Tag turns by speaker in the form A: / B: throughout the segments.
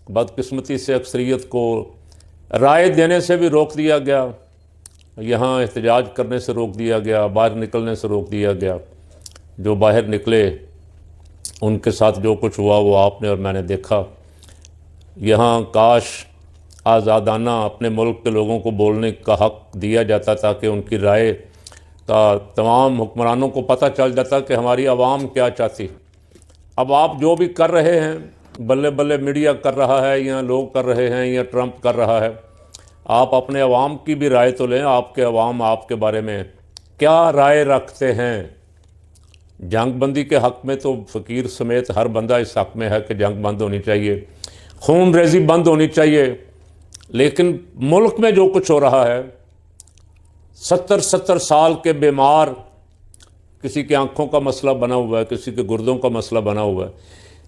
A: बदकिस्मती से अक्सरियत को राय देने से भी रोक दिया गया, यहाँ एहतजाज करने से रोक दिया गया, बाहर निकलने से रोक दिया गया। जो बाहर निकले उनके साथ जो कुछ हुआ वो आपने और मैंने देखा। यहाँ काश आज़ादाना अपने मुल्क के लोगों को बोलने का हक़ दिया जाता ताकि उनकी राय का तमाम हुक्मरानों को पता चल जाता कि हमारी आवाम क्या चाहती। अब आप जो भी कर रहे हैं, बल्ले बल्ले मीडिया कर रहा है या लोग कर रहे हैं या ट्रंप कर रहा है, आप अपने अवाम की भी राय तो लें। आपके अवाम आपके बारे में क्या राय रखते हैं? जंग बंदी के हक़ में तो फ़कीर समेत हर बंदा इस हक़ में है कि जंग बंद होनी चाहिए, खून रेज़ी बंद होनी चाहिए। लेकिन मुल्क में जो कुछ हो रहा है, 70 साल के बीमार, किसी की आंखों का मसला बना हुआ है, किसी के गुर्दों का मसला बना हुआ है,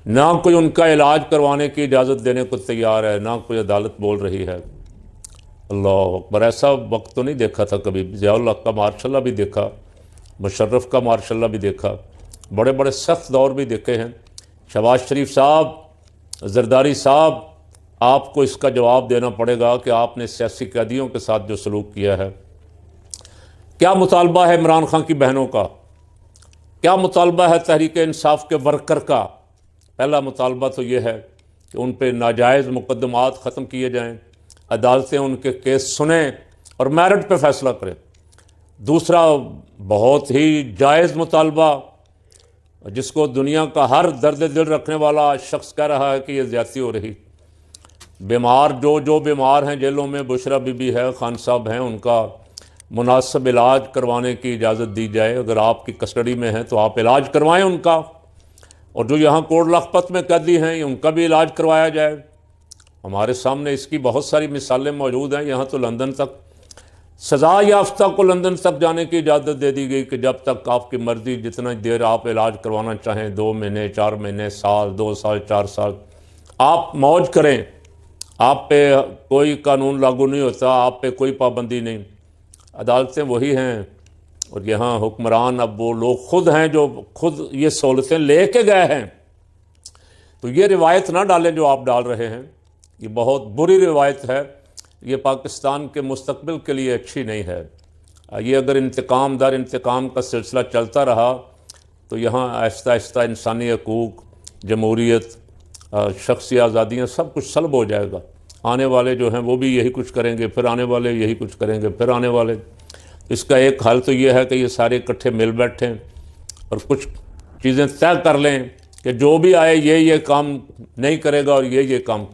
A: ना कोई उनका इलाज करवाने की इजाज़त देने को तैयार है, ना कोई अदालत बोल रही है। अल्लाह अकबर, ऐसा वक्त तो नहीं देखा था कभी। ज़ियाउल हक़ का मार्शल्ला भी देखा, मुशर्रफ का मार्शल्ला भी देखा, बड़े बड़े सख्त दौर भी देखे हैं। शहबाज शरीफ साहब, जरदारी साहब, आपको इसका जवाब देना पड़ेगा कि आपने सियासी कैदियों के साथ जो सलूक किया है। क्या मुतालबा है इमरान खान की बहनों का? क्या मुतालबा है तहरीक इंसाफ के वर्कर का? पहला मुतालबा तो ये है कि उन पर नाजायज़ मुकदमात ख़त्म किए जाएँ, अदालतें उनके केस सुनें और मेरिट पे फैसला करें। दूसरा बहुत ही जायज़ मुतालबा, जिसको दुनिया का हर दर्द दिल रखने वाला शख्स कह रहा है कि ये ज़्यादती हो रही। बीमार जो बीमार हैं जेलों में, बुशरा बीबी है, खान साहब हैं, उनका मुनासिब इलाज करवाने की इजाज़त दी जाए। अगर आपकी कस्टडी में हैं तो आप इलाज करवाएं उनका, और जो यहाँ कोर्ट लखपत में कैदी हैं उनका भी इलाज करवाया जाए। हमारे सामने इसकी बहुत सारी मिसालें मौजूद हैं। यहाँ तो लंदन तक सज़ा याफ्ता को लंदन तक जाने की इजाज़त दे दी गई कि जब तक आपकी मर्ज़ी, जितना देर आप इलाज करवाना चाहें, 2 महीने, 4 महीने, साल, 2 साल, 4 साल, आप मौज करें। आप पे कोई कानून लागू नहीं होता, आप पे कोई पाबंदी नहीं। अदालतें वही हैं, और यहाँ हुक्मरान अब वो लोग खुद हैं जो खुद ये सहूलतें ले के गए हैं। तो ये रिवायत ना डालें जो आप डाल रहे हैं, ये बहुत बुरी रिवायत है। ये पाकिस्तान के मुस्तकबिल के लिए अच्छी नहीं है। ये अगर इंतकाम दर इंतकाम का सिलसिला चलता रहा तो यहाँ आहिस्ता आहिस्ता इंसानी हकूक़, जमहूरियत, शख्सी आज़ादियाँ सब कुछ सल्ब हो जाएगा। आने वाले जो हैं वो भी यही कुछ करेंगे, फिर आने वाले यही कुछ करेंगे, फिर आने वाले। इसका एक हल तो ये है कि ये सारे इकट्ठे मिल बैठें और कुछ चीज़ें तय कर लें कि जो भी आए ये काम नहीं करेगा और ये काम